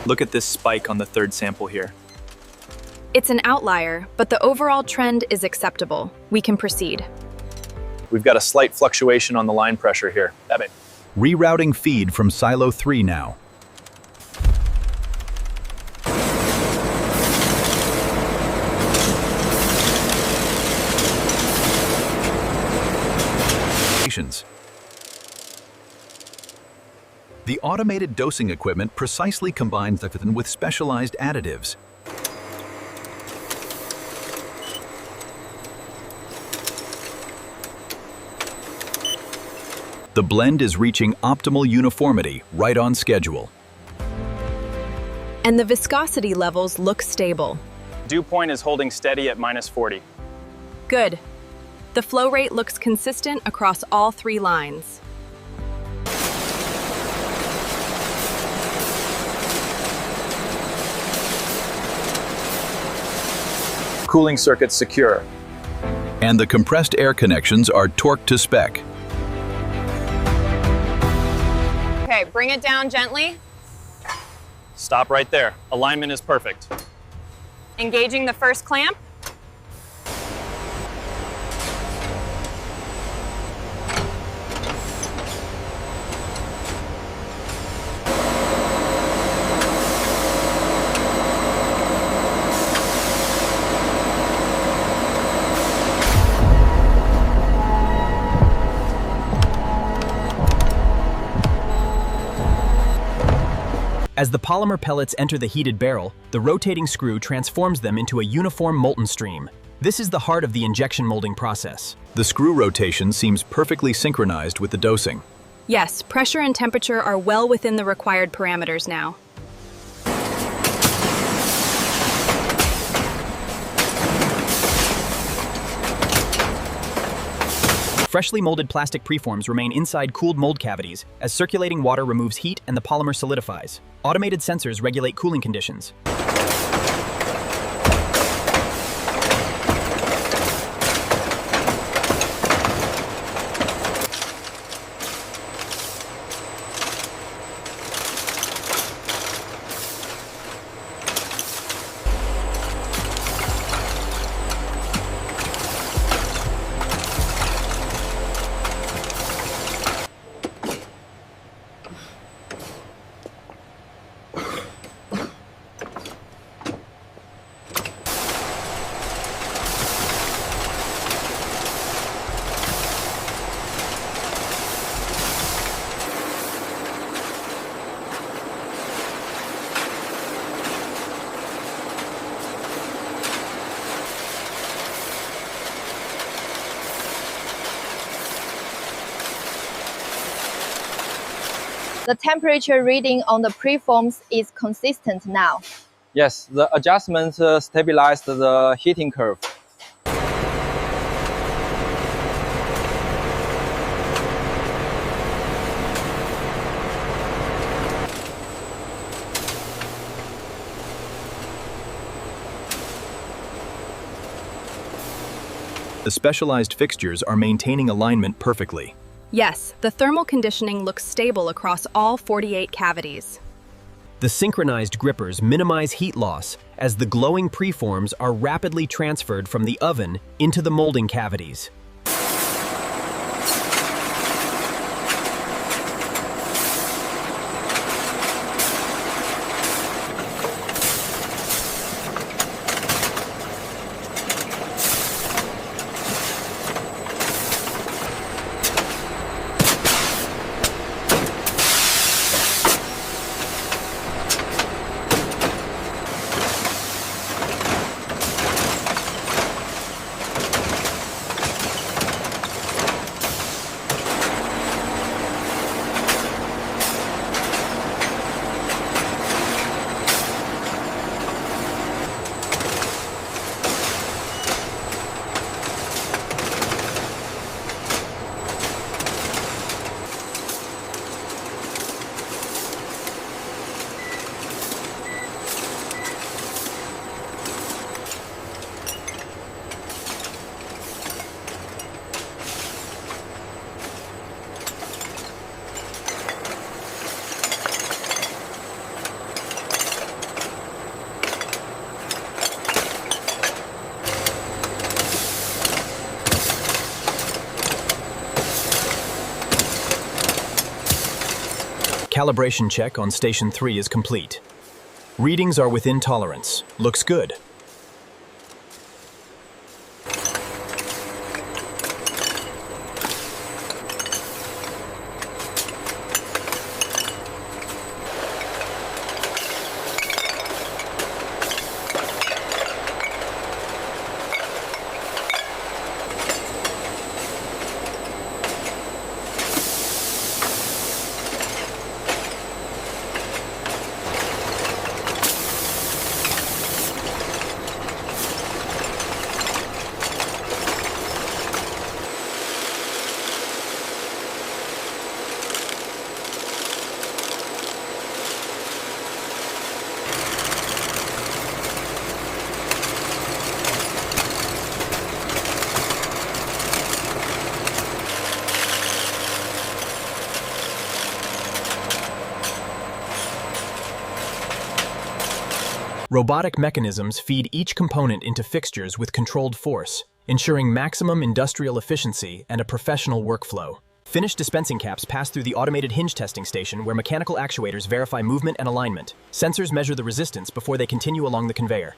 Look at this spike on the third sample here. It's an outlier, but the overall trend is acceptable. We can proceed. We've got a slight fluctuation on the line pressure here. Rerouting feed from silo 3 now. The automated dosing equipment precisely combines the resin with specialized additives. The blend is reaching optimal uniformity, right on schedule. And the viscosity levels look stable. Dew point is holding steady at -40. Good. The flow rate looks consistent across all 3 lines. Cooling circuits secure. And the compressed air connections are torqued to spec. Okay, bring it down gently. Stop right there. Alignment is perfect. Engaging the first clamp. As the polymer pellets enter the heated barrel, the rotating screw transforms them into a uniform molten stream. This is the heart of the injection molding process. The screw rotation seems perfectly synchronized with the dosing. Yes, pressure and temperature are well within the required parameters now. Freshly molded plastic preforms remain inside cooled mold cavities as circulating water removes heat and the polymer solidifies. Automated sensors regulate cooling conditions. The temperature reading on the preforms is consistent now. Yes, the adjustment stabilized the heating curve. The specialized fixtures are maintaining alignment perfectly. Yes, the thermal conditioning looks stable across all 48 cavities. The synchronized grippers minimize heat loss as the glowing preforms are rapidly transferred from the oven into the molding cavities. Calibration check on Station 3 is complete. Readings are within tolerance. Looks good. Robotic mechanisms feed each component into fixtures with controlled force, ensuring maximum industrial efficiency and a professional workflow. Finished dispensing caps pass through the automated hinge testing station where mechanical actuators verify movement and alignment. Sensors measure the resistance before they continue along the conveyor.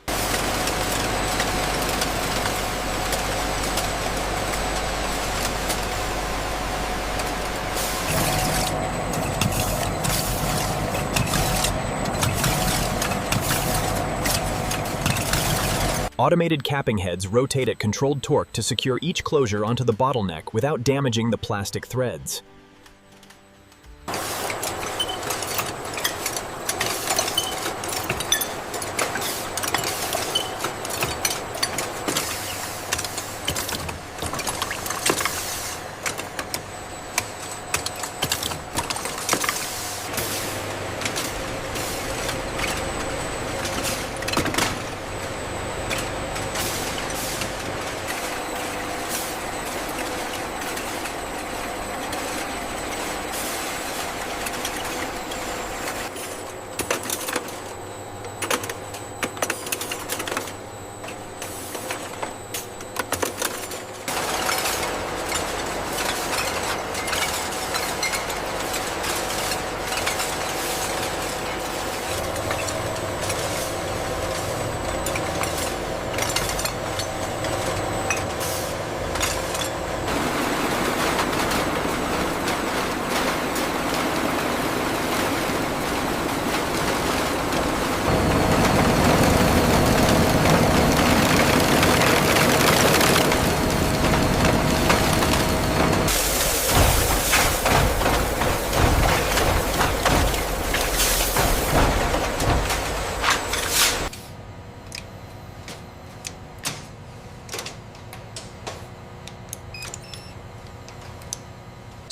Automated capping heads rotate at controlled torque to secure each closure onto the bottleneck without damaging the plastic threads.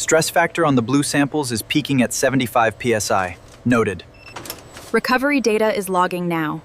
Stress factor on the blue samples is peaking at 75 psi. Noted. Recovery data is logging now.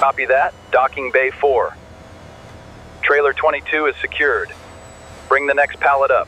Copy that. Docking bay 4. Trailer 22 is secured. Bring the next pallet up.